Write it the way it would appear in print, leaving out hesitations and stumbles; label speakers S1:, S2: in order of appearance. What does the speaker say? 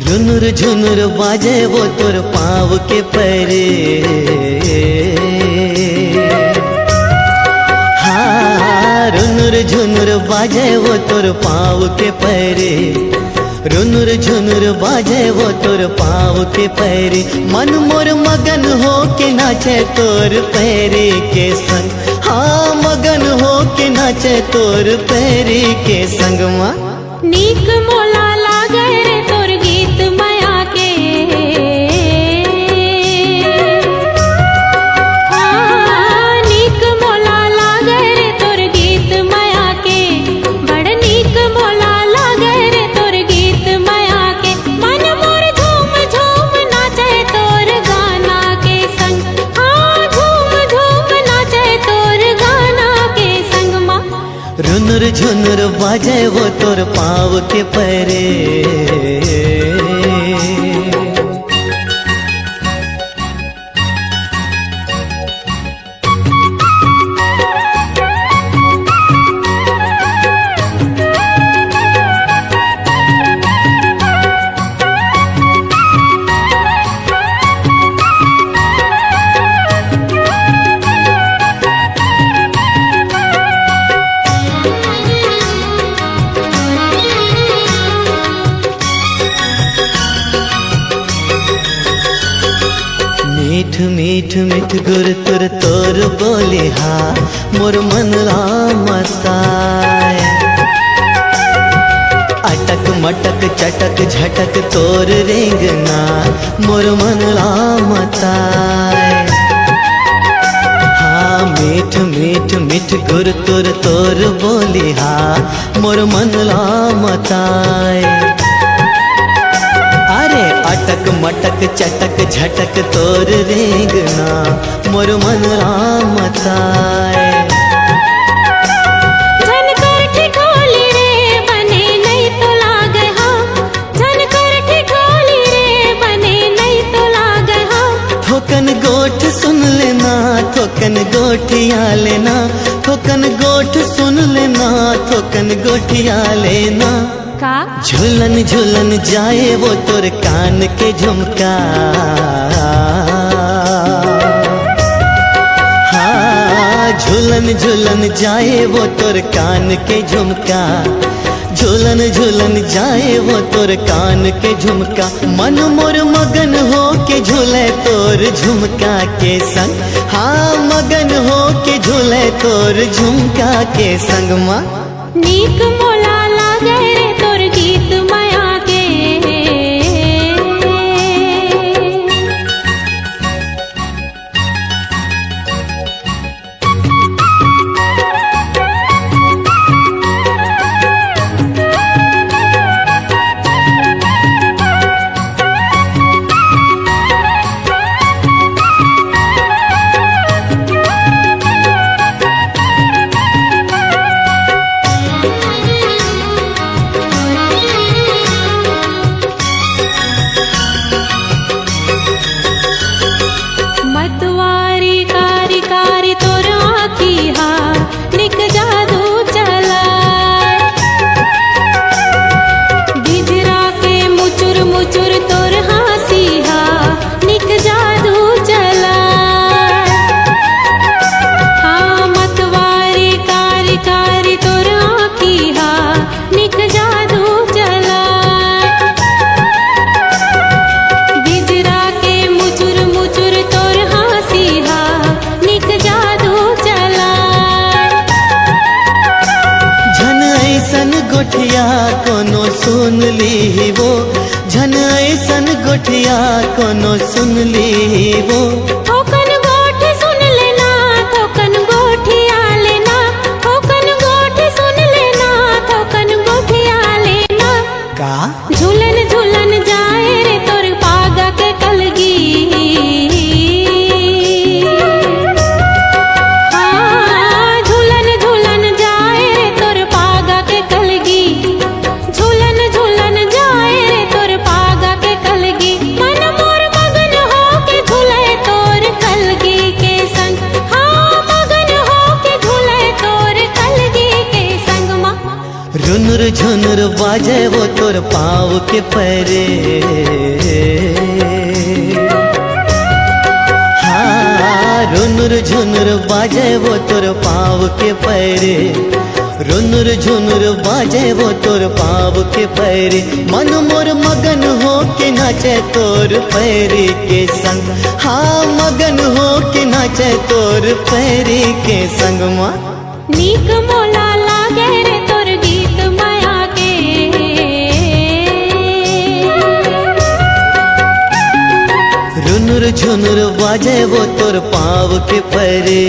S1: झुनुर झुनुर बाजे वो तोर पाँव के पैरे, हाँ रुनुर झुनुर बाजे वो तोर पाँव के पैरे, रुनुर झुनुर बाजे वो तोर पाँव के पैरे। मन मोर मगन हो के नाचे तोर पैरे के संग, हाँ मगन हो के नाचे तोर पैरे के संग। माँ
S2: नीक मोला लागे रे तोर गीत माया के, हाँ नीक मोला लागे रे तोर गीत माया के, बड़ नीक मोला लागे रे तोर गीत माया के। मन मोर झूम झूम नाचे तोर गाना के संग, हाँ झूम झूम नाचे तोर गाना के संग। माँ
S1: रुनुर झुनुर बाजे वो तोर पाँव के पैरे। मीठ मीठ मीठ गुर तुर तोर बोले, हाँ मोर मन रामताय। अटक मटक चटक झटक तोर रेंगना, मोर मन रामताय। हाँ मीठ मीठ मीठ गुर तुर तोर बोले, हाँ मोर मन रामताय। अरे अटक मटक चटक झटक तोर रेंगना, मोर मन रामताय।
S2: झन कर ठिठोली रे बने नहीं तो लागे, हाँ झन कर ठिठोली रे बने नहीं तो लागे, हाँ
S1: थोकन गोठ सुन लेना, थोकन गोठिया लेना, थोकन गोठ सुन लेना, थोकन गोठिया लेना। झूलन झूलन जाए वो तोर कान के झुमका, हाँ झूलन झूलन जाए वो तोर कान के झुमका, झूलन झूलन जाए वो तोर कान के झुमका। मन मोर मगन हो के झूले तोर झुमका के संग, हाँ मगन हो के झूले तोर झुमका के संग। माँ
S2: नीक मोला लागे रे तोर गीत माया के, मतवारी कारी कारी तोर आँखी, हाँ निक जादू चला। गिजरा के मुचुर मुचुर तोर हाँसी, हाँ निक जादू चला। हाँ मतवारी कारी कारी तोर आँखी, हाँ निक जादू चला। गिजरा के मुचुर मुचुर
S1: गोठिया कोनो सुन ली वो, झन ऐसन गोठिया कोनो सुन ली वो।
S2: थोकन गोठ सुन लेना, थोकन गोठिया लेना, थोकन गोठ सुन लेना, थोकन गोठिया लेना।
S1: का
S2: झूलन झूलन जाए रे तोर पागा के कलगी, हाँ झूलन झूलन जाए रे तोर पागा के कलगी, झूलन झूलन जाए रे तोर पागा के कलगी। मन मोर मगन हो के झूले तोर कलगी के संग, हाँ मगन हो के झूले तोर कलगी के संग माँ।
S1: रुनुर झुनुर बाजे वो तोर पाँव के परे, हाँ रुनुर झुनुर बाजे वो तोर पाँव के परे, रुनुर झुनुर बाजे वो तोर पाँव के पैरे। मन मोर मगन हो के नाचे तोर पैरी के संग, हाँ मगन हो के नाचे तोर पैरी के संग माँ।
S2: नीक मोला लागे रे तोर गीत माया के,
S1: रुनुर झुनुर बाजे वो तोर पाँव के परे।